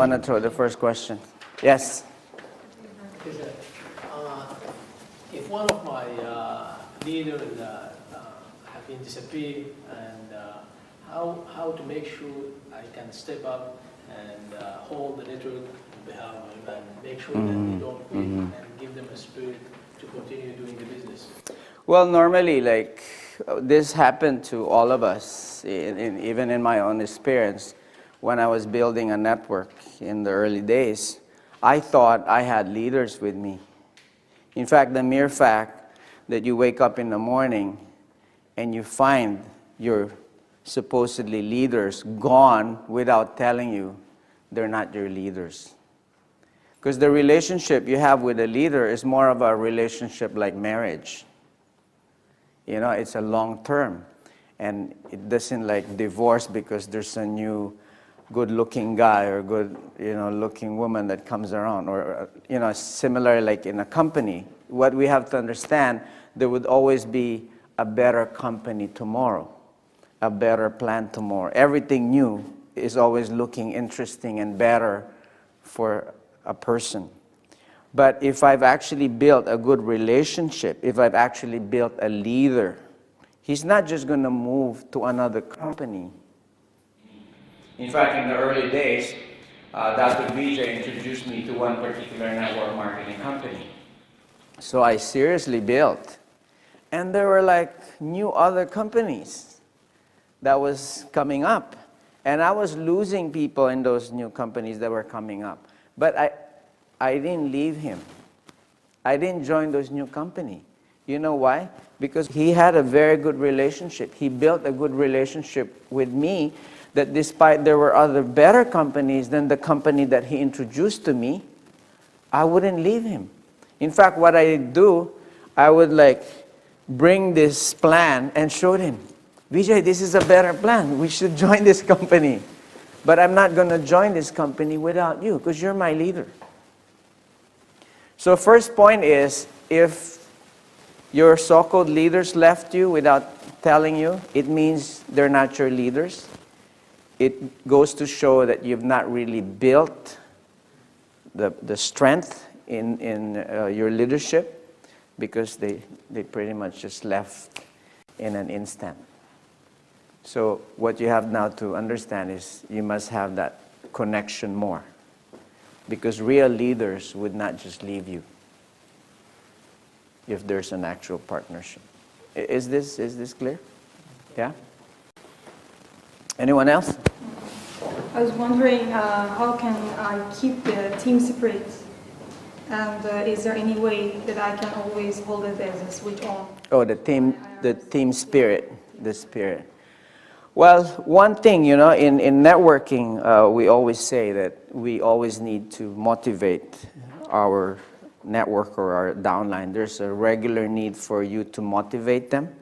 want to throw the first question? Yes. If one of my leaders have been disappeared, and how to make sure I can step up and hold the network on behalf of them and make sure that they don't quit and give them a spirit to continue doing the business? Well, normally, like, this happened to all of us, even in my own experience. When I was building a network in the early days, I thought I had leaders with me. In fact, the mere fact that you wake up in the morning and you find your supposedly leaders gone without telling you they're not your leaders. Because the relationship you have with a leader is more of a relationship like marriage. You know, it's a long term. And it doesn't like divorce because there's a new good-looking guy or good, looking woman that comes around. Or, similar like in a company. What we have to understand, there would always be a better company tomorrow, a better plan tomorrow. Everything new is always looking interesting and better for a person. But if I've actually built a good relationship, if I've actually built a leader, he's not just going to move to another company. In fact, in the early days, Dr. Vijay introduced me to one particular network marketing company. So I seriously built. And there were like new other companies that was coming up. And I was losing people in those new companies that were coming up. But I didn't leave him. I didn't join those new companies. You know why? Because he had a very good relationship. He built a good relationship with me that despite there were other better companies than the company that he introduced to me, I wouldn't leave him. In fact, what I do, I would like bring this plan and show him, Vijay, this is a better plan. We should join this company. But I'm not going to join this company without you because you're my leader. So first point is, if your so-called leaders left you without telling you, it means they're not your leaders. It goes to show that you've not really built the strength in your leadership because they pretty much just left in an instant. So what you have now to understand is you must have that connection more. Because real leaders would not just leave you if there's an actual partnership. Is this clear? Yeah? Anyone else? I was wondering how can I keep the team spirit? And is there any way that I can always hold it as a switch on? Oh, the team spirit, the spirit. Well, one thing, in networking, we always say that we always need to motivate our network or our downline. There's a regular need for you to motivate them.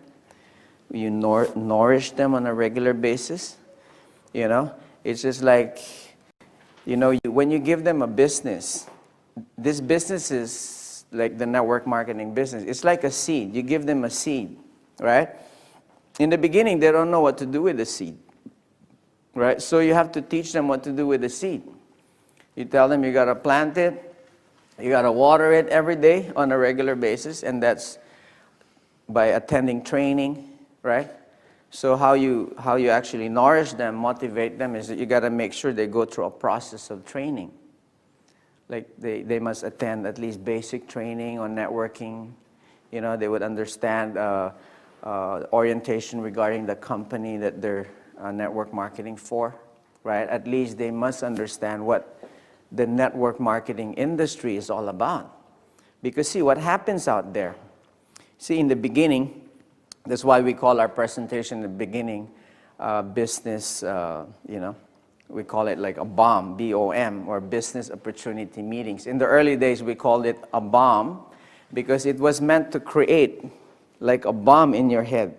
You nourish them on a regular basis. It's just like, when you give them a business, this business is like the network marketing business. It's like a seed. You give them a seed, right? In the beginning, they don't know what to do with the seed, right? So you have to teach them what to do with the seed. You tell them you got to plant it, you got to water it every day on a regular basis, and that's by attending training, right? So how you actually nourish them, motivate them, is that you got to make sure they go through a process of training. Like they must attend at least basic training on networking. They would understand orientation regarding the company that they're network marketing for, right? At least they must understand what the network marketing industry is all about. Because see, what happens out there, see, in the beginning, that's why we call our presentation in the beginning business, we call it like a BOM, B-O-M, or business opportunity meetings. In the early days, we called it a bomb because it was meant to create like a bomb in your head,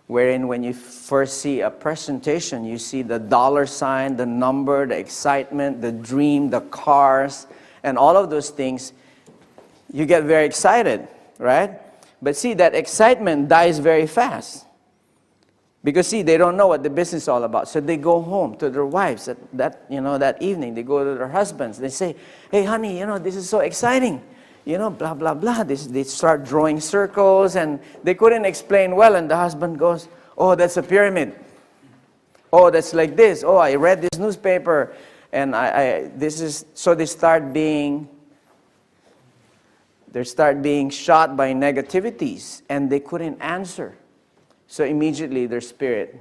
wherein when you first see a presentation, you see the dollar sign, the number, the excitement, the dream, the cars, and all of those things. You get very excited, right? But see, that excitement dies very fast. Because see, they don't know what the business is all about. So they go home to their wives that evening. They go to their husbands. They say, hey, honey, this is so exciting. Blah, blah, blah. They start drawing circles, and they couldn't explain well. And the husband goes, oh, that's a pyramid. Oh, that's like this. Oh, I read this newspaper. And so they start being shot by negativities, and they couldn't answer. So immediately their spirit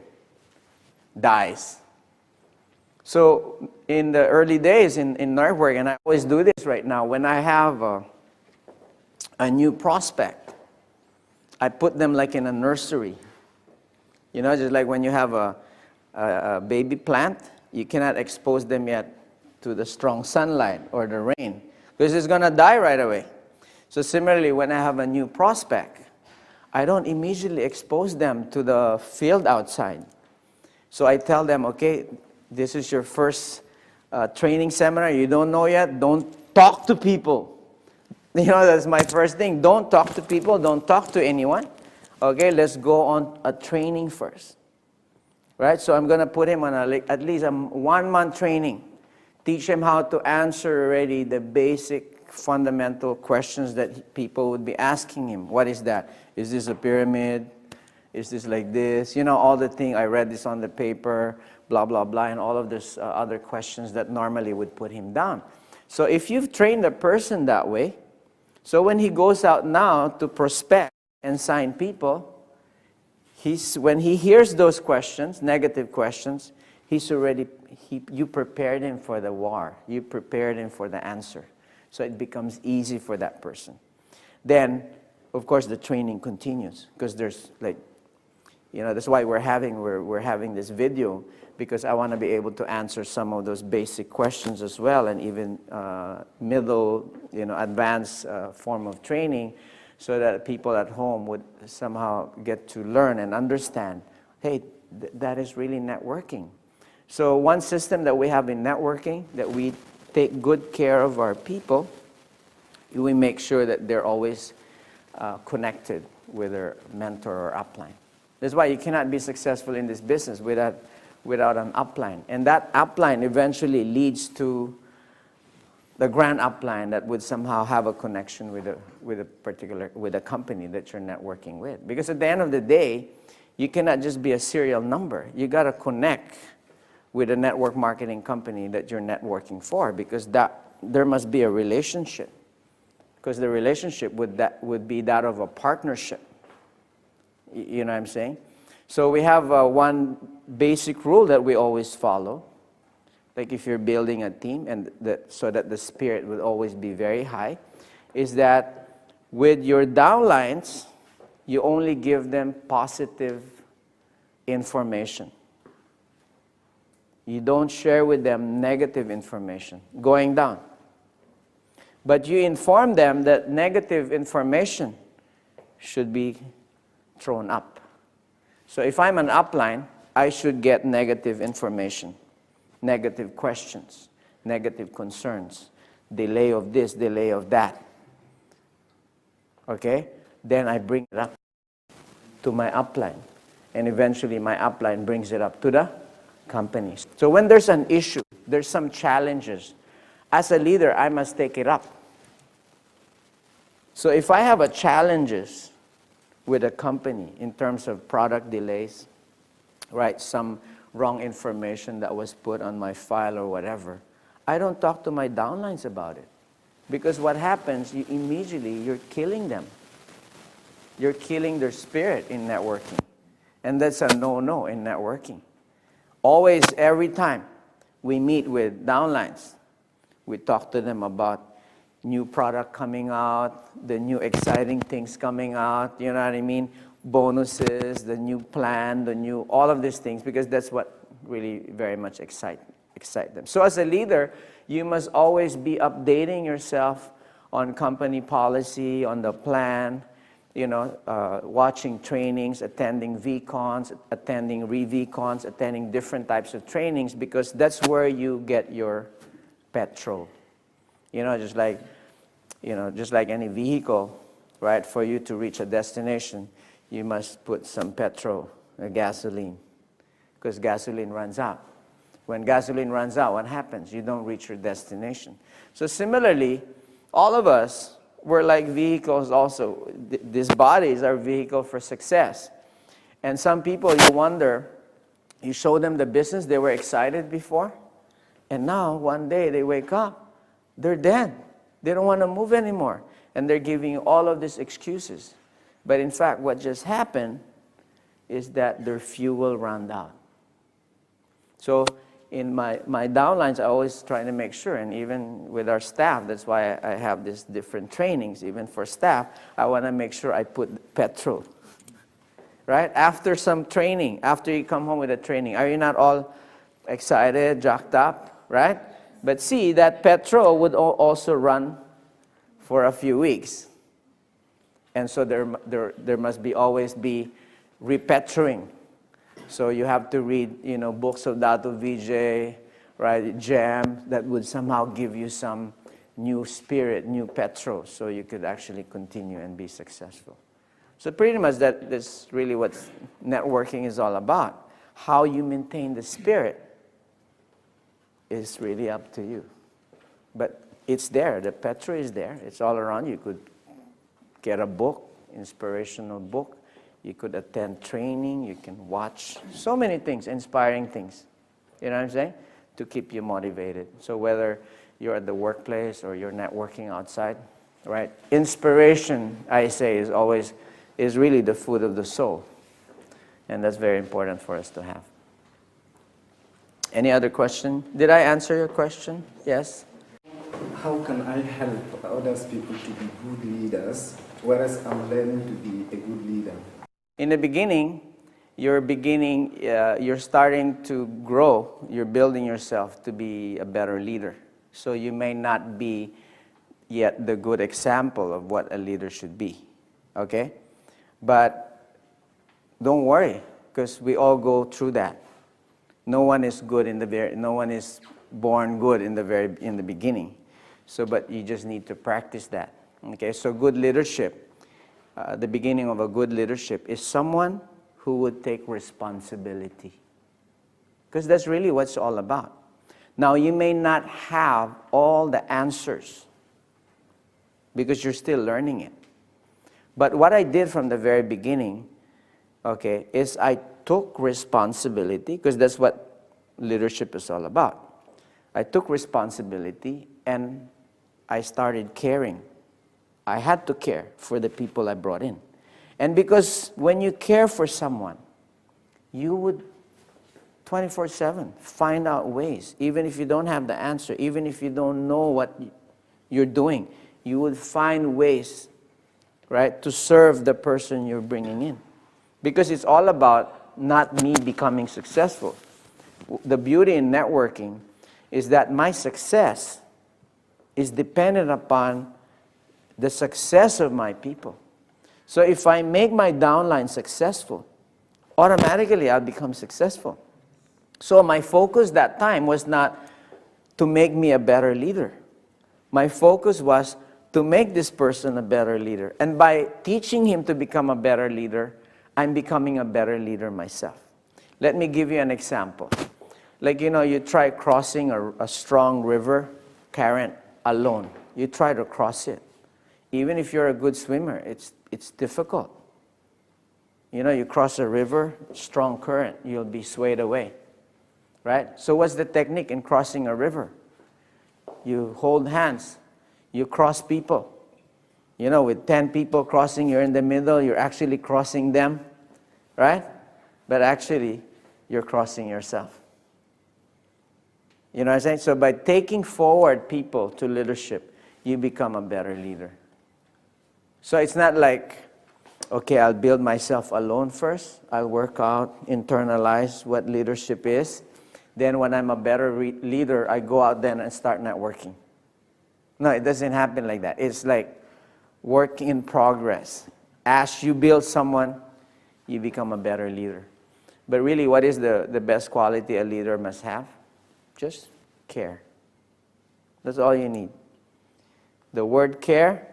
dies. So in the early days in network, and I always do this right now, when I have a new prospect, I put them like in a nursery. Just like when you have a baby plant, you cannot expose them yet to the strong sunlight or the rain, because it's going to die right away. So similarly, when I have a new prospect, I don't immediately expose them to the field outside. So I tell them, okay, this is your first training seminar. You don't know yet. Don't talk to people. That's my first thing. Don't talk to people. Don't talk to anyone. Okay, let's go on a training first. Right? So I'm going to put him on at least a 1-month training. Teach him how to answer already the basic fundamental questions that people would be asking him. What is that? Is this a pyramid? Is this like this? All the things. I read this on the paper, blah, blah, blah, and all of these other questions that normally would put him down. So if you've trained a person that way, so when he goes out now to prospect and sign people, when he hears those questions, negative questions, you prepared him for the war. You prepared him for the answer. So it becomes easy for that person. Then, of course, the training continues, because there's that's why we're having this video, because I want to be able to answer some of those basic questions as well, and even middle, advanced form of training, so that people at home would somehow get to learn and understand, hey, that is really networking. So one system that we have in networking, that we take good care of our people, we make sure that they're always connected with their mentor or upline. That's why you cannot be successful in this business without an upline. And that upline eventually leads to the grand upline that would somehow have a connection with a company that you're networking with. Because at the end of the day, you cannot just be a serial number. You got to connect with a network marketing company that you're networking for, because there must be a relationship. Because the relationship would be that of a partnership. You know what I'm saying? So we have one basic rule that we always follow. Like if you're building a team, and so that the spirit will always be very high, is that with your downlines, you only give them positive information. You don't share with them negative information going down. But you inform them that negative information should be thrown up. So if I'm an upline, I should get negative information, negative questions, negative concerns, delay of this, delay of that. Okay? Then I bring it up to my upline. And eventually my upline brings it up to the companies. So when there's an issue, there's some challenges, as a leader, I must take it up. So if I have challenges with a company in terms of product delays, right, some wrong information that was put on my file or whatever, I don't talk to my downlines about it. Because what happens, you're killing them. You're killing their spirit in networking. And that's a no-no in networking. Always, every time we meet with downlines, we talk to them about new product coming out, the new exciting things coming out, you know what I mean? Bonuses, the new plan, all of these things, because that's what really very much excite them. So as a leader, you must always be updating yourself on company policy, on the plan, watching trainings, attending VCons, attending re-VCons, attending different types of trainings, because that's where you get your petrol. Just like any vehicle, right? For you to reach a destination, you must put some petrol gasoline, because gasoline runs out. When gasoline runs out, what happens? You don't reach your destination. So similarly, all of us, we're like vehicles also. This body is our vehicle for success. And some people, you wonder, you show them the business, they were excited before, and now one day they wake up, they're dead. They don't want to move anymore. And they're giving you all of these excuses. But in fact, what just happened is that their fuel ran out. So in my downlines, I always try to make sure, and even with our staff, that's why I have these different trainings, even for staff, I want to make sure I put petrol. Right? After some training, after you come home with a training, are you not all excited, jacked up, right? But see, that petrol would also run for a few weeks. And so there must always be repetroing. So you have to read, books of Dato Vijay, right, Jam, that would somehow give you some new spirit, new petrol, so you could actually continue and be successful. So pretty much that's really what networking is all about. How you maintain the spirit is really up to you. But it's there. The petrol is there. It's all around you. You could get a book, inspirational book. You could attend training. You can watch so many things, inspiring things. You know what I'm saying? To keep you motivated. So whether you're at the workplace or you're networking outside, right? Inspiration, I say, is really the food of the soul. And that's very important for us to have. Any other question? Did I answer your question? Yes? How can I help other people to be good leaders, whereas I'm learning to be a good leader? In the beginning, you're starting to grow. You're building yourself to be a better leader. So you may not be yet the good example of what a leader should be. Okay? But don't worry, because we all go through that. No one is good no one is born good in the beginning. So, but you just need to practice that. Okay, so good leadership, the beginning of a good leadership is someone who would take responsibility. Because that's really what it's all about. Now, you may not have all the answers because you're still learning it. But what I did from the very beginning, okay, is I took responsibility, because that's what leadership is all about. I took responsibility and I started caring. I had to care for the people I brought in. And because when you care for someone, you would 24/7 find out ways. Even if you don't have the answer, even if you don't know what you're doing, you would find ways, right, to serve the person you're bringing in. Because it's all about not me becoming successful. The beauty in networking is that my success is dependent upon the success of my people. So if I make my downline successful, automatically I'll become successful. So my focus that time was not to make me a better leader. My focus was to make this person a better leader. And by teaching him to become a better leader, I'm becoming a better leader myself. Let me give you an example. Like, you try crossing a strong river current alone. You try to cross it. Even if you're a good swimmer, it's difficult. You cross a river, strong current, you'll be swayed away. Right? So what's the technique in crossing a river? You hold hands. You cross people. With 10 people crossing, you're in the middle, you're actually crossing them. Right? But actually, you're crossing yourself. You know what I'm saying? So by taking forward people to leadership, you become a better leader. So it's not like, okay, I'll build myself alone first. I'll work out, internalize what leadership is. Then when I'm a better leader, I go out then and start networking. No, it doesn't happen like that. It's like work in progress. As you build someone, you become a better leader. But really, what is the best quality a leader must have? Just care. That's all you need. The word care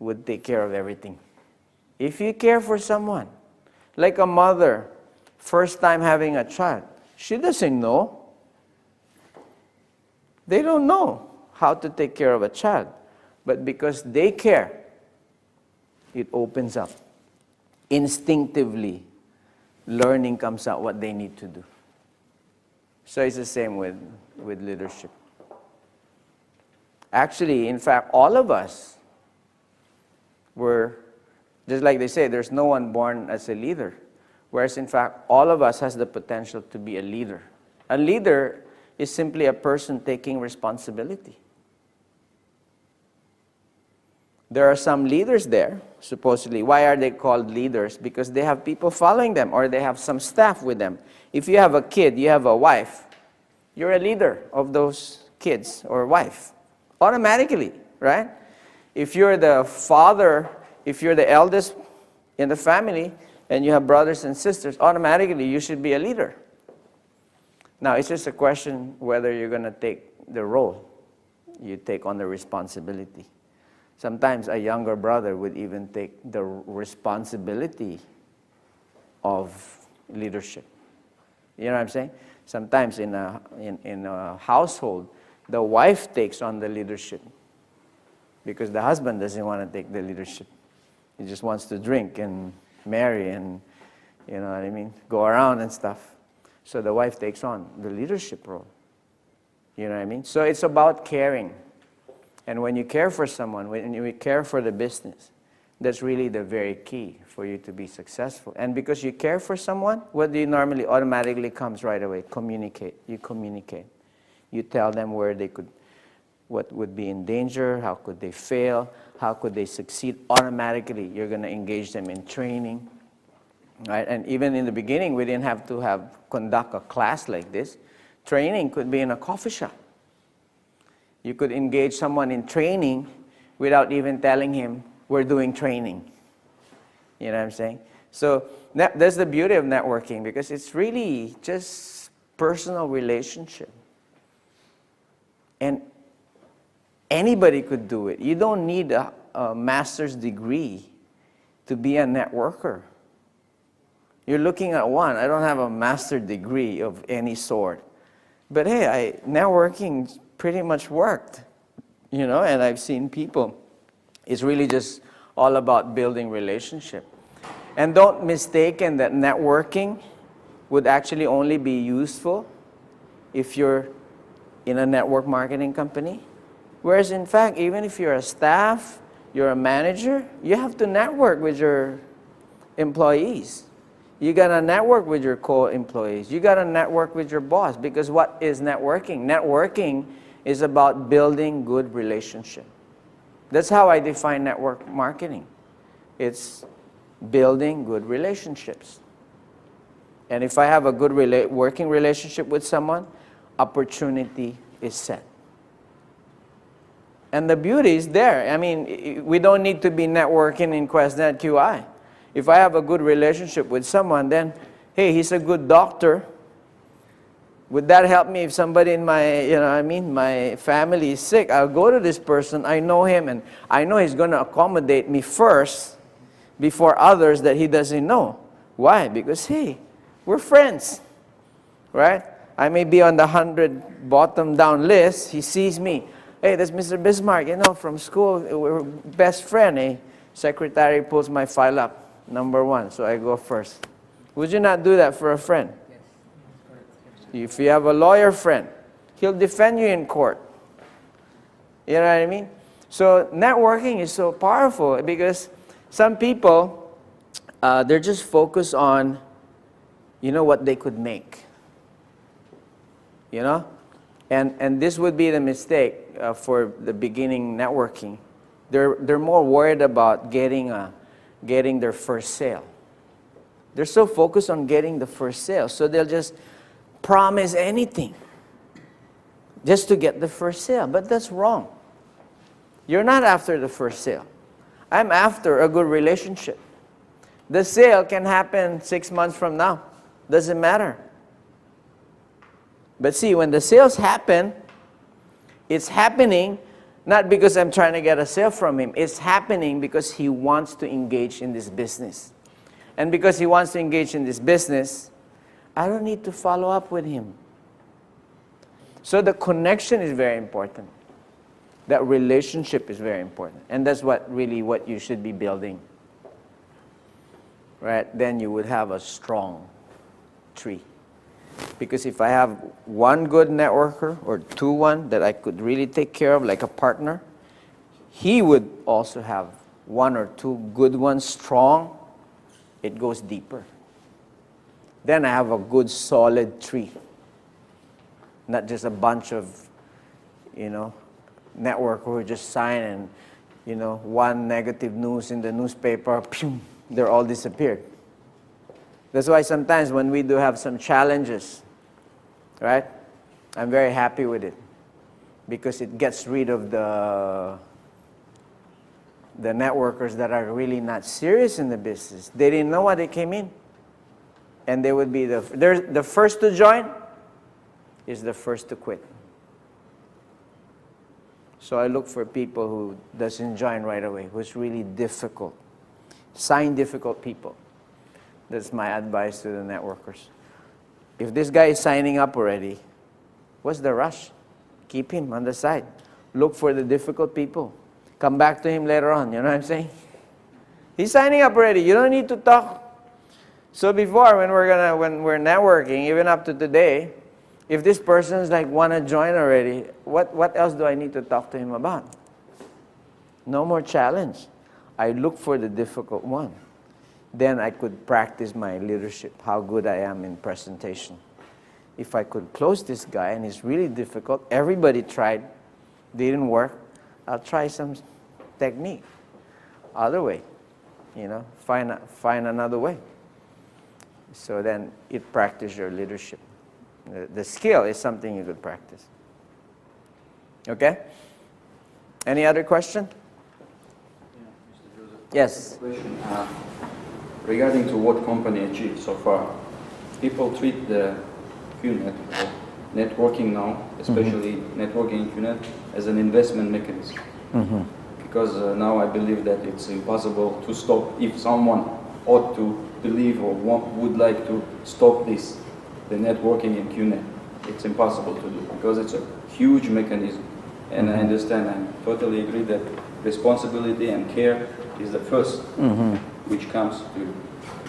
would take care of everything. If you care for someone, Like a mother, first time having a child, she doesn't know. They don't know how to take care of a child. But because they care, it opens up. Instinctively, learning comes out what they need to do. So it's the same with leadership. Actually, in fact, all of us were, just like they say, there's no one born as a leader. Whereas, in fact, all of us has the potential to be a leader. A leader is simply a person taking responsibility. There are some leaders there, supposedly. Why are they called leaders? Because they have people following them, or they have some staff with them. If you have a kid, you have a wife, you're a leader of those kids or wife. Automatically, right? If you're the father, if you're the eldest in the family, and you have brothers and sisters, automatically you should be a leader. Now, it's just a question whether you're going to take the role. You take on the responsibility. Sometimes a younger brother would even take the responsibility of leadership. You know what I'm saying? Sometimes in a household, the wife takes on the leadership because the husband doesn't want to take the leadership. He just wants to drink and marry and, you know what I mean, go around and stuff. So the wife takes on the leadership role. You know what I mean? So it's about caring. And when you care for someone, when you care for the business, that's really the very key for you to be successful. And because you care for someone, what do you normally automatically comes right away? Communicate. You communicate. You tell them where they could, what would be in danger, how could they fail, how could they succeed. Automatically, you're going to engage them in training. Right? And even in the beginning, we didn't have to conduct a class like this. Training could be in a coffee shop. You could engage someone in training without even telling him, we're doing training. You know what I'm saying? So that's the beauty of networking, because it's really just personal relationship. And anybody could do it. You don't need a master's degree to be a networker. You're looking at one. I don't have a master's degree of any sort. But hey, networking pretty much worked, you know, and I've seen people. It's really just all about building relationship. And don't mistaken that networking would actually only be useful if you're in a network marketing company. Whereas in fact, even if you're a staff, you're a manager, you have to network with your employees. You gotta network with your co-employees. You gotta network with your boss, because what is networking? Networking is about building good relationship. That's how I define network marketing. It's building good relationships. And if I have a good working relationship with someone, opportunity is set. And the beauty is there. I mean, we don't need to be networking in QuestNet QI. If I have a good relationship with someone, then, hey, he's a good doctor. Would that help me if somebody in my, you know what I mean, my family is sick? I'll go to this person, I know him, and I know he's going to accommodate me first before others that he doesn't know. Why? Because, hey, we're friends, right? I may be on the 100 bottom down list. He sees me. Hey, that's Mr. Bismark, you know, from school. We're best friend. A secretary pulls my file up, number 1, so I go first. Would you not do that for a friend? If you have a lawyer friend, he'll defend you in court. You know what I mean? So networking is so powerful because some people, they're just focused on, you know, what they could make. You know? And this would be the mistake for the beginning networking. They're more worried about getting their first sale. They're so focused on getting the first sale, so they'll just promise anything just to get the first sale. But that's wrong. You're not after the first sale. I'm after a good relationship. The sale can happen 6 months from now. Doesn't matter. But see, when the sales happen, it's happening not because I'm trying to get a sale from him. It's happening because he wants to engage in this business. And because he wants to engage in this business, I don't need to follow up with him. So the connection is very important. That relationship is very important. And that's what you should be building. Right? Then you would have a strong tree. Because if I have one good networker or one that I could really take care of like a partner, he would also have one or two good ones strong. It goes deeper. Then I have a good solid tree. Not just a bunch of, network who just sign and, one negative news in the newspaper, pew, they're all disappeared. That's why sometimes when we do have some challenges, right, I'm very happy with it because it gets rid of the networkers that are really not serious in the business. They didn't know why they came in. And they would be the first to join is the first to quit. So I look for people who doesn't join right away, who's really difficult. Sign difficult people. That's my advice to the networkers. If this guy is signing up already, what's the rush? Keep him on the side. Look for the difficult people. Come back to him later on, you know what I'm saying? He's signing up already. You don't need to talk. So before, when we're networking, even up to today, if this person's like want to join already, what else do I need to talk to him about? No more challenge. I look for the difficult one. Then I could practice my leadership, how good I am in presentation. If I could close this guy and he's really difficult, everybody tried, didn't work, I'll try some technique. Other way, find another way. So then it practice your leadership. The skill is something you could practice. Okay? Any other question? Yeah, Mr. Joseph. Yes. Question. Regarding to what company achieved so far, people treat the QNet or networking now, especially networking in QNet, as an investment mechanism. Because now I believe that it's impossible to stop if someone ought to believe or would like to stop this, the networking in QNet. It's impossible to do because it's a huge mechanism. And I understand, I totally agree that responsibility and care is the first which comes to you.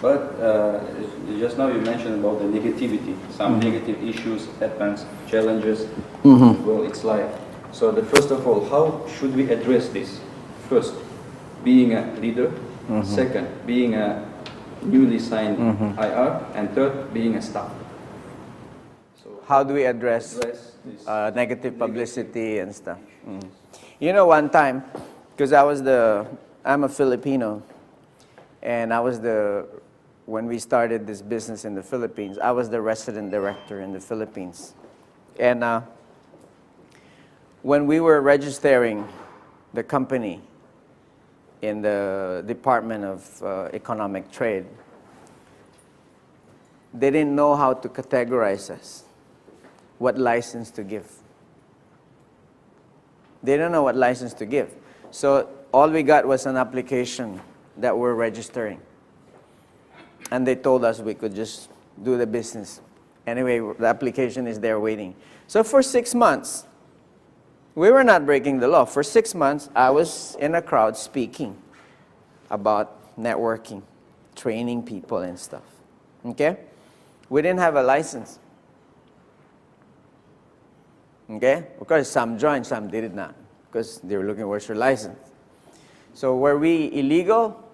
But just now you mentioned about the negativity, some negative issues happens, challenges, well, it's life. So first of all, how should we address this? First, being a leader. Second, being a newly signed IR. And third, being a staff. So how do we address this negative publicity and stuff? One time, because I'm a Filipino, and when we started this business in the Philippines, I was the resident director in the Philippines. And when we were registering the company in the Department of Economic Trade, they didn't know how to categorize us, what license to give. They don't know what license to give. So all we got was an application that we're registering. And they told us we could just do the business. Anyway, the application is there waiting. So for 6 months, we were not breaking the law. For 6 months, I was in a crowd speaking about networking, training people and stuff. Okay? We didn't have a license. Okay? Of course, some joined, some did not, because they were looking, where's your license? So were we illegal?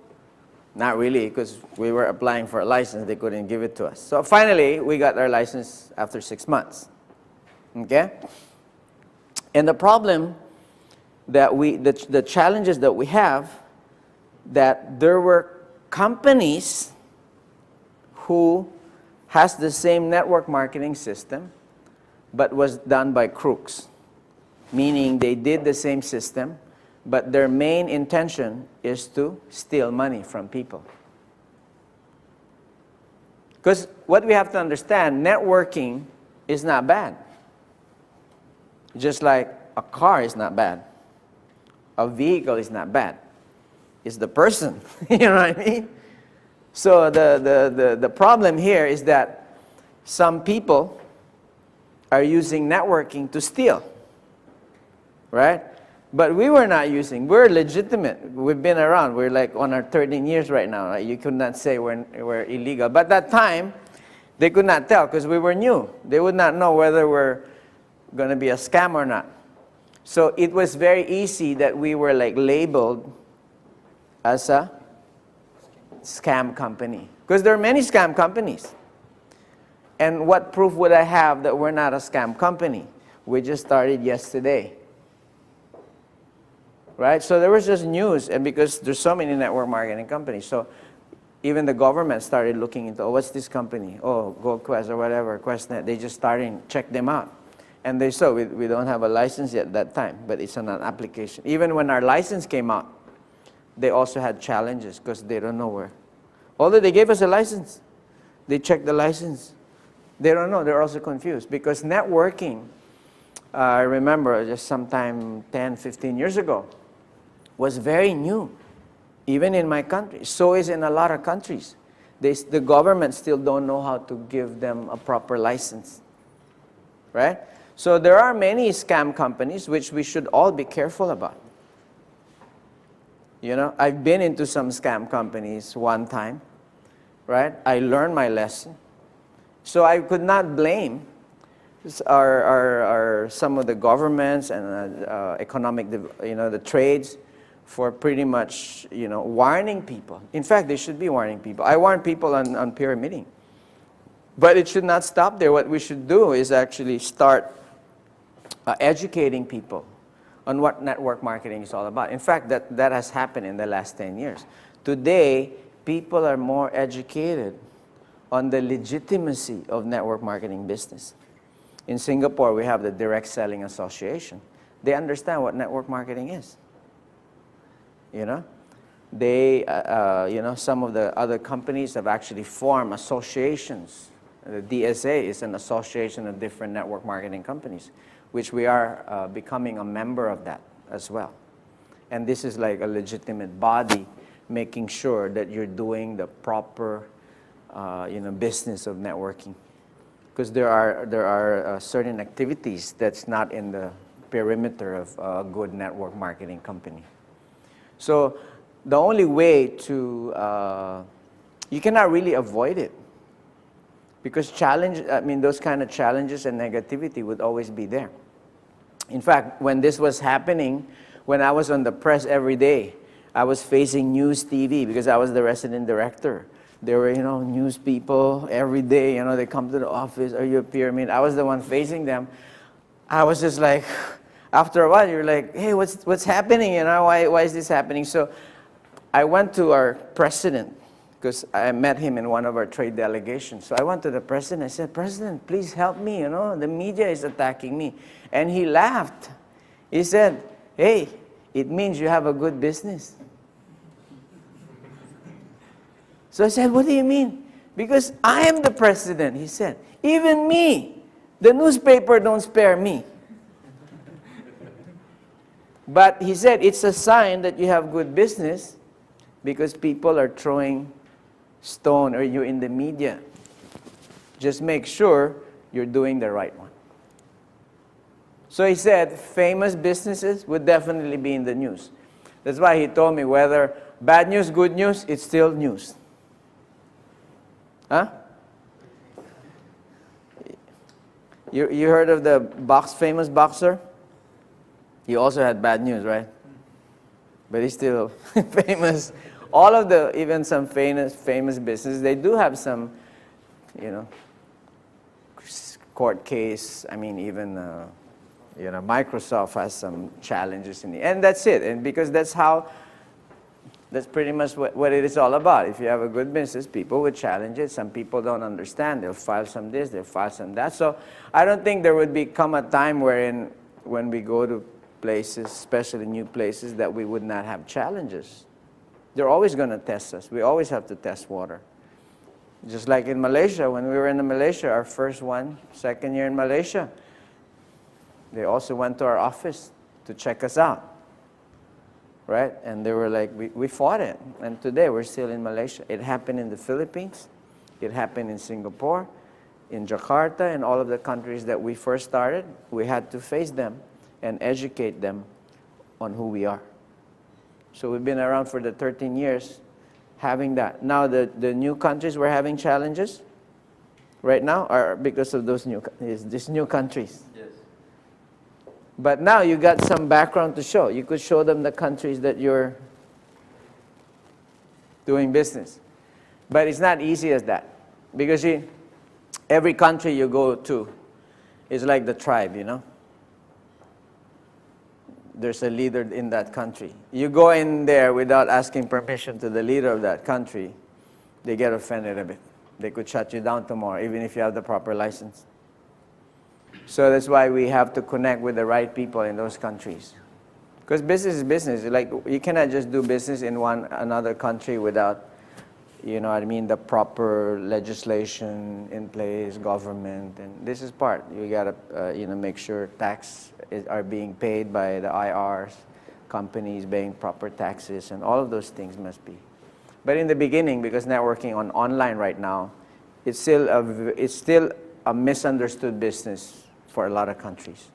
Not really, because we were applying for a license. They couldn't give it to us. So finally, we got our license after 6 months. Okay? And the problem that the challenges that we have, that there were companies who has the same network marketing system, but was done by crooks. Meaning they did the same system, but their main intention is to steal money from people. Because what we have to understand, networking is not bad. Just like a car is not bad. A vehicle is not bad. It's the person, you know what I mean? So the problem here is that some people are using networking to steal, right? But we were not using. We're legitimate. We've been around. We're like on our 13 years right now. Right? You could not say we're illegal. But that time, they could not tell because we were new. They would not know whether we're going to be a scam or not. So it was very easy that we were like labeled as a scam company. Because there are many scam companies. And what proof would I have that we're not a scam company? We just started yesterday. Right? So there was just news, and because there's so many network marketing companies, so even the government started looking into, oh, what's this company? Oh, GoQuest or whatever, QuestNet. They just started check them out. And they saw we don't have a license yet at that time, but it's on an application. Even when our license came out, they also had challenges because they don't know where. Although they gave us a license, they checked the license. They don't know. They're also confused because networking, I remember just sometime 10, 15 years ago, was very new, even in my country. So is in a lot of countries. The government still don't know how to give them a proper license, right? So there are many scam companies which we should all be careful about. You know, I've been into some scam companies one time, right? I learned my lesson. So I could not blame some of the governments and economic, the trades for pretty much, warning people. In fact, they should be warning people. I warn people on pyramiding. But it should not stop there. What we should do is actually start educating people on what network marketing is all about. In fact, that has happened in the last 10 years. Today, people are more educated on the legitimacy of network marketing business. In Singapore, we have the Direct Selling Association. They understand what network marketing is. They, some of the other companies have actually formed associations. The DSA is an association of different network marketing companies, which we are becoming a member of that as well. And this is like a legitimate body making sure that you're doing the proper, business of networking. Because there are certain activities that's not in the perimeter of a good network marketing company. So the only way to, you cannot really avoid it. Because those kind of challenges and negativity would always be there. In fact, when this was happening, when I was on the press every day, I was facing news TV because I was the resident director. There were, news people every day, they come to the office, are you a pyramid? I was the one facing them. I was just like, after a while, you're like, hey, what's happening? Why is this happening? So I went to our president because I met him in one of our trade delegations. So I went to the president. I said, President, please help me. The media is attacking me. And he laughed. He said, hey, it means you have a good business. So I said, what do you mean? Because I am the president, he said. Even me, the newspaper don't spare me. But he said, it's a sign that you have good business because people are throwing stone or you're in the media. Just make sure you're doing the right one. So he said, famous businesses would definitely be in the news. That's why he told me whether bad news, good news, it's still news. Huh? You heard of the famous boxer? He also had bad news, right? But he's still famous. All of even some famous businesses, they do have some, court case. Even, Microsoft has some challenges in the end. That's it. And because that's pretty much what it is all about. If you have a good business, people will challenge it. Some people don't understand. They'll file some this, they'll file some that. So I don't think there would become a time when we go to places, especially new places, that we would not have challenges. They're always going to test us. We always have to test water. Just like in Malaysia, when we were in Malaysia, our second year in Malaysia, they also went to our office to check us out. right? And they were like, we fought it. And today we're still in Malaysia. It happened in the Philippines. It happened in Singapore, in Jakarta, and all of the countries that we first started. We had to face them and educate them on who we are. So we've been around for the 13 years having that. Now the new countries we're having challenges right now are because of these new countries. Yes. But now you got some background to show. You could show them the countries that you're doing business. But it's not easy as that. Because every country you go to is like the tribe, you know. There's a leader in that country. You go in there without asking permission to the leader of that country, they get offended a bit. They could shut you down tomorrow, even if you have the proper license. So that's why we have to connect with the right people in those countries. Because business is business. Like, you cannot just do business in another country without, you know what I mean, the proper legislation in place, government, and this is part. You gotta, make sure tax are being paid by the IRs, companies paying proper taxes, and all of those things must be. But in the beginning, because networking online right now, it's still a misunderstood business for a lot of countries.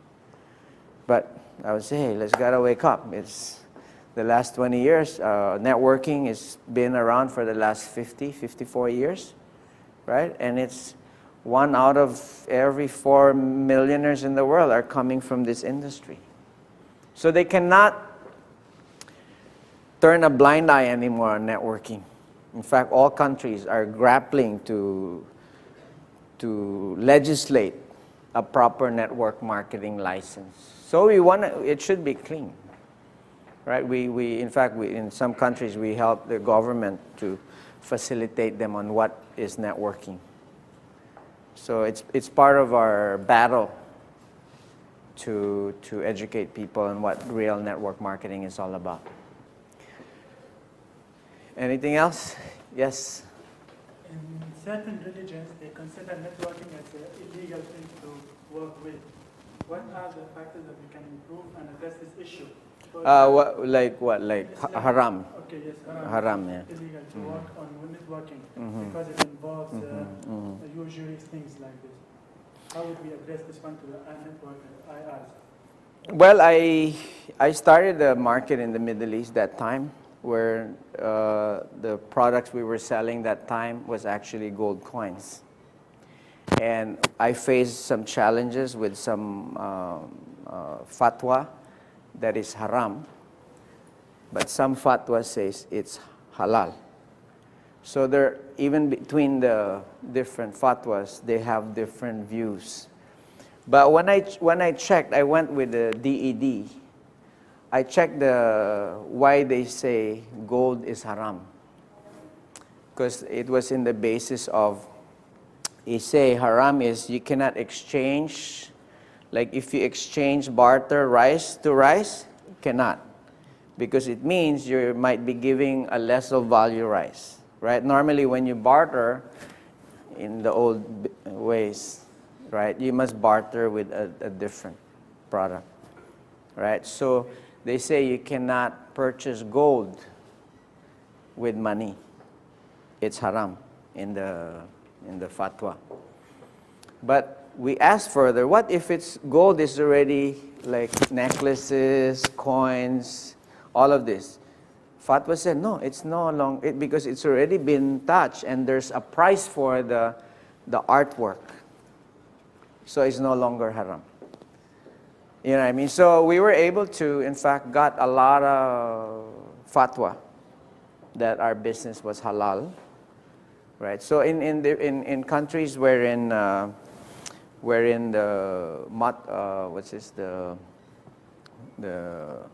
But I would say, hey, let's gotta wake up. It's the last 20 years, networking has been around for the last 54 years, right? And it's 1 out of every 4 millionaires in the world are coming from this industry. So they cannot turn a blind eye anymore on networking. In fact, all countries are grappling to legislate a proper network marketing license. So it should be clean. Right? In fact, in some countries, we help the government to facilitate them on what is networking. So it's part of our battle to educate people on what real network marketing is all about. Anything else? Yes? In certain religions, they consider networking as an illegal thing to work with. What are the factors that we can improve and address this issue? Like Islam. haram? Okay, yes, Haram, yeah. It's illegal to work on networking because it involves usually things like this. How would we address this one to the network IRs? Well, I started a market in the Middle East that time, where the products we were selling that time was actually gold coins. And I faced some challenges with some fatwa that is haram, but some fatwa says it's halal. So there, even between the different fatwas, they have different views. But when I checked, I went with the DED. I checked why they say gold is haram, because it was in the basis of, they say haram is you cannot exchange. Like if you exchange barter rice to rice, you cannot. Because it means you might be giving a less of value rice, right? Normally when you barter in the old ways, right, you must barter with a different product, right? So they say you cannot purchase gold with money. It's haram in the fatwa. But we asked further, what if it's gold is already like necklaces, coins, all of this? Fatwa said, no, it's no longer, because it's already been touched and there's a price for the artwork. So it's no longer haram. You know what I mean? So we were able to, in fact, got a lot of fatwa that our business was halal, right? So in countries wherein the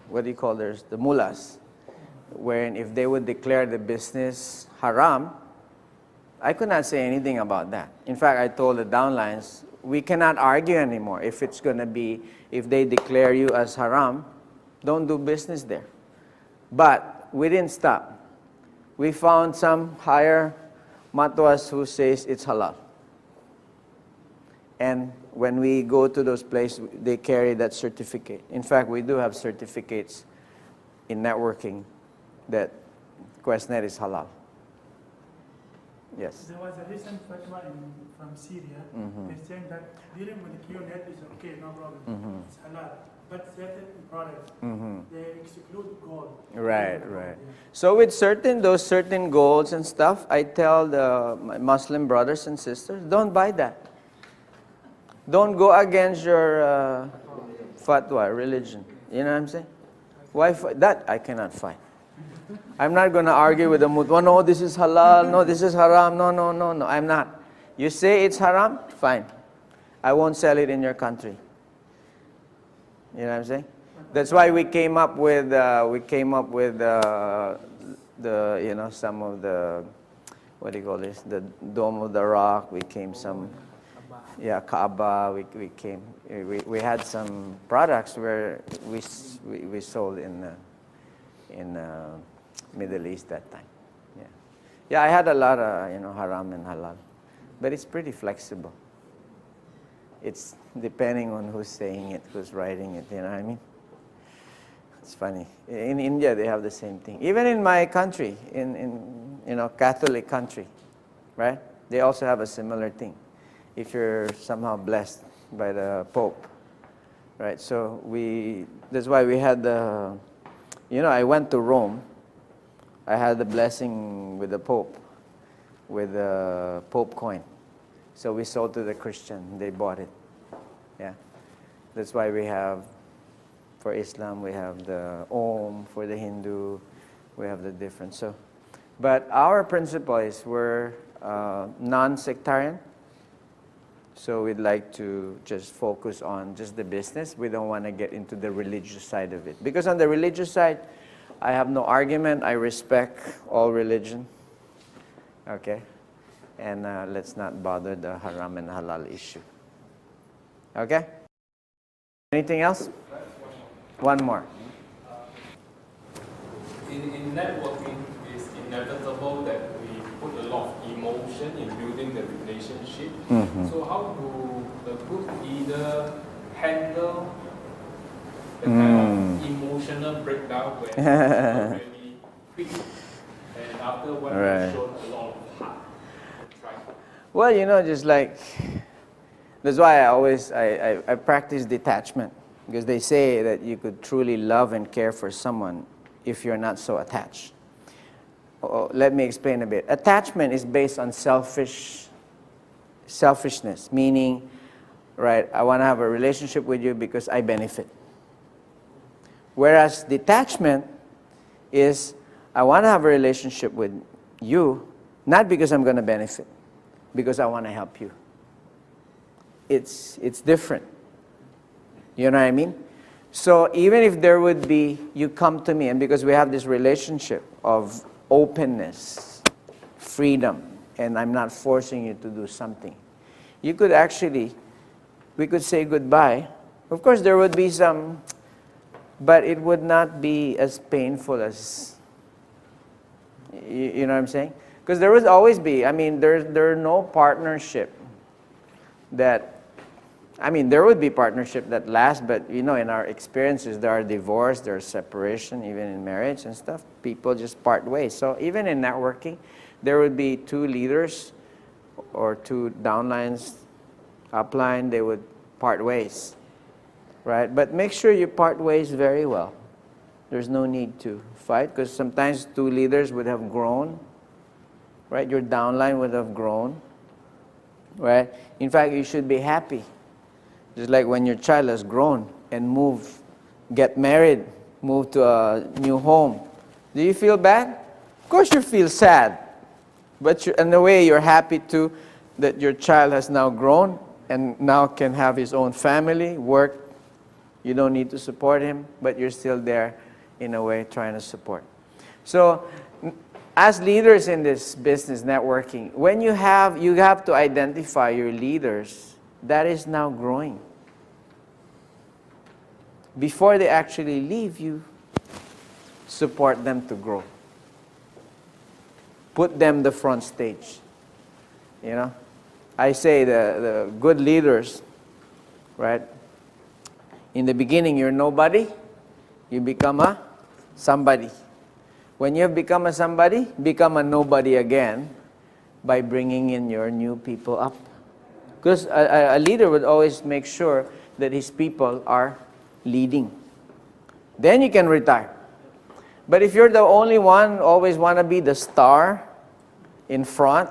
what do you call there's the mullahs, wherein if they would declare the business haram, I could not say anything about that. In fact, I told the downlines, we cannot argue anymore. If it's going to be, if they declare you as haram, don't do business there. But we didn't stop. We found some higher matwas who says it's halal. And when we go to those places, they carry that certificate. In fact, we do have certificates in networking that Questnet is halal. Yes. There was a recent fatwa from Syria. They're saying that dealing with the QNet is okay, no problem. It's halal. But certain products, they exclude gold. Right, right. So with those certain goals and stuff, I tell my Muslim brothers and sisters, don't buy that. Don't go against your fatwa, religion. You know what I'm saying? Why that I cannot fight. I'm not going to argue with the mutwa. No, this is halal. No, this is haram. No, no, no, no. I'm not. You say it's haram, fine. I won't sell it in your country. You know what I'm saying? That's why we came up with the some of the, what do you call this? The Dome of the Rock. We came some, Kaaba. We had some products where we sold in Middle East that time. Yeah, I had a lot of haram and halal, but it's pretty flexible. It's depending on who's saying it, who's writing it, you know what I mean? It's funny. In India, they have the same thing. Even in my country, in Catholic country, right? They also have a similar thing. If you're somehow blessed by the Pope, right? So that's why we had I went to Rome. I had the blessing with the Pope, with the Pope coin. So we sold to the Christian. They bought it. Yeah. That's why we have, for Islam, we have the Om. For the Hindu, we have the different. So, but our principle is we're non-sectarian. So we'd like to just focus on just the business. We don't want to get into the religious side of it. Because on the religious side, I have no argument. I respect all religion. Okay? And let's not bother the haram and halal issue. Okay? Anything else? One more. In networking, it's inevitable that we put a lot of emotion in building the relationship. So how do a good leader handle the kind of emotional breakdown when it's already quick and after when we've shown a lot of heart? Well, just like, that's why I practice detachment, because they say that you could truly love and care for someone if you're not so attached. Let me explain a bit. Attachment is based on selfishness, meaning, right, I want to have a relationship with you because I benefit. Whereas detachment is, I want to have a relationship with you, not because I'm going to benefit, because I want to help you. It's different. You know what I mean? So even if there would be, you come to me, and because we have this relationship of openness, freedom, and I'm not forcing you to do something, you could actually, we could say goodbye. Of course, there would be some, but it would not be as painful as, you know what I'm saying? Because there would always be, there are no partnership that, there would be partnership that lasts, but in our experiences, there are divorce, there's separation, even in marriage and stuff. People just part ways. So even in networking, there would be two leaders or two downlines, upline, they would part ways, right? But make sure you part ways very well. There's no need to fight, because sometimes two leaders would have grown, right? Your downline would have grown, right? In fact, you should be happy. Just like when your child has grown and get married, move to a new home. Do you feel bad? Of course you feel sad. But in a way, you're happy too that your child has now grown and now can have his own family, work. You don't need to support him, but you're still there in a way trying to support. So as leaders in this business networking, when you have to identify your leaders that is now growing. Before they actually leave, you support them to grow. Put them the front stage. I say the good leaders, right? In the beginning, you're nobody. You become a somebody. When you have become a somebody, become a nobody again by bringing in your new people up. Because a leader would always make sure that his people are leading. Then you can retire. But if you're the only one, always want to be the star in front,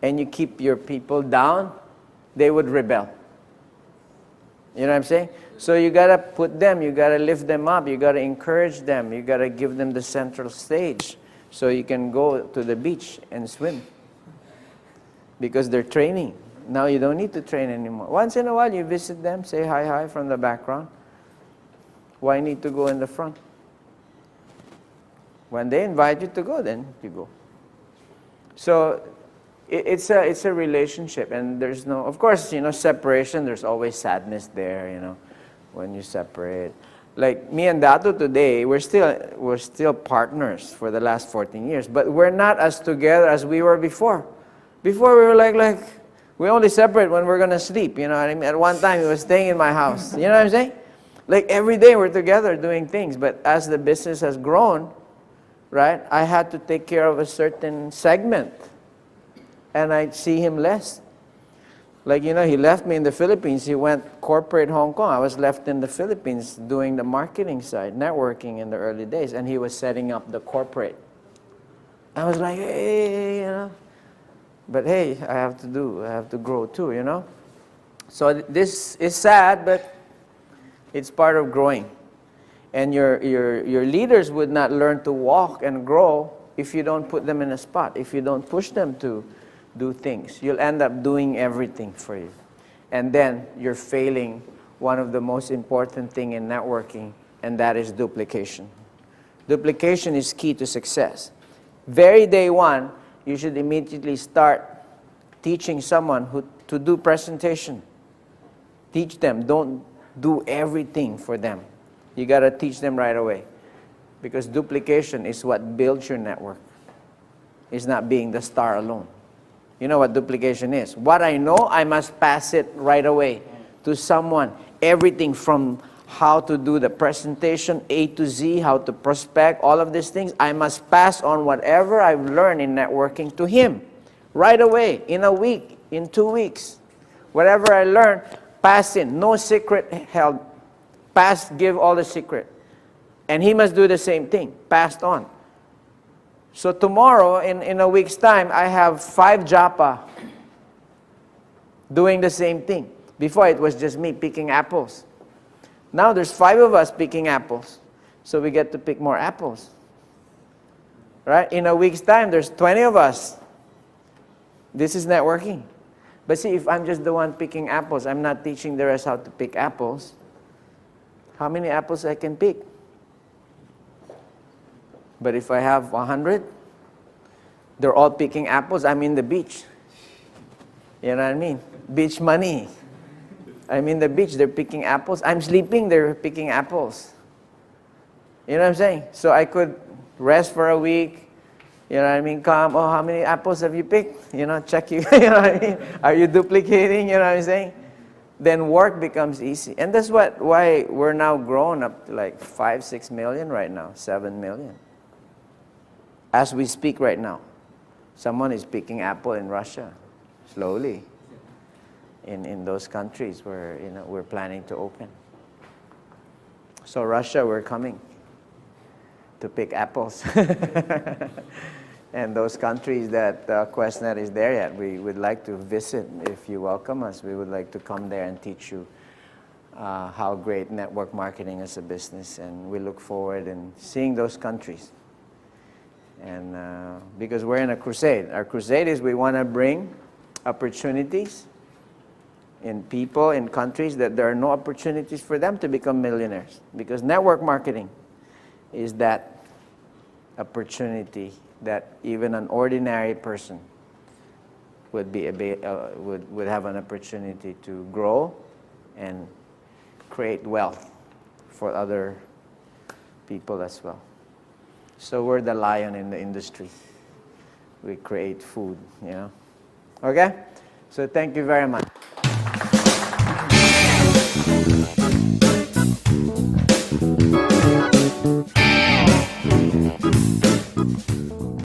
and you keep your people down, they would rebel. You know what I'm saying? So you got to put them, you got to lift them up, you got to encourage them, you got to give them the central stage so you can go to the beach and swim. Because they're training. Now you don't need to train anymore. Once in a while you visit them, say hi from the background. Why need to go in the front? When they invite you to go, then you go. So it's a relationship, and there's no, of course, separation, there's always sadness there, when you separate. Like me and Dato today, we're still partners for the last 14 years, but we're not as together as we were before. Before we were like we only separate when we're going to sleep, you know what I mean? At one time he was staying in my house, you know what I'm saying? Like every day we're together doing things, but as the business has grown, right, I had to take care of a certain segment, and I see him less. Like, he left me in the Philippines. He went corporate Hong Kong. I was left in the Philippines doing the marketing side, networking in the early days, and he was setting up the corporate. I was like, hey, but hey, I have to grow too, So this is sad, but it's part of growing. And your leaders would not learn to walk and grow if you don't put them in a spot, if you don't push them to do things. You'll end up doing everything for you. And then you're failing one of the most important thing in networking, and that is duplication. Duplication is key to success. Very day one, you should immediately start teaching someone to do presentation. Teach them. Don't do everything for them. You got to teach them right away. Because duplication is what builds your network. It's not being the star alone. You know what duplication is? What I know, I must pass it right away to someone. Everything from how to do the presentation, A to Z, how to prospect, all of these things, I must pass on whatever I've learned in networking to him. Right away, in a week, in 2 weeks. Whatever I learned, pass in. No secret held. Pass, give all the secret. And he must do the same thing, passed on. So tomorrow, in a week's time, I have 5 Japa doing the same thing. Before it was just me picking apples. Now there's 5 of us picking apples. So we get to pick more apples. Right? In a week's time, there's 20 of us. This is networking. But see, if I'm just the one picking apples, I'm not teaching the rest how to pick apples. How many apples I can pick? But if I have 100, they're all picking apples, I'm in the beach. You know what I mean? Beach money. I'm in the beach, they're picking apples. I'm sleeping, they're picking apples. You know what I'm saying? So I could rest for a week. You know what I mean? Come, oh, how many apples have you picked? Check you. You know what I mean? Are you duplicating? You know what I'm saying? Then work becomes easy. And that's why we're now grown up to like 5-6 million right now, 7 million. As we speak right now, someone is picking apple in Russia, slowly, in those countries where we're planning to open. So Russia, we're coming to pick apples. And those countries that QuestNet is there yet, we would like to visit. If you welcome us, we would like to come there and teach you how great network marketing is a business. And we look forward in seeing those countries. And because we're in a crusade. Our crusade is we want to bring opportunities in people, in countries that there are no opportunities for them to become millionaires. Because network marketing is that opportunity that even an ordinary person would have an opportunity to grow and create wealth for other people as well. So we're the lion in the industry. We create food, Okay? So thank you very much.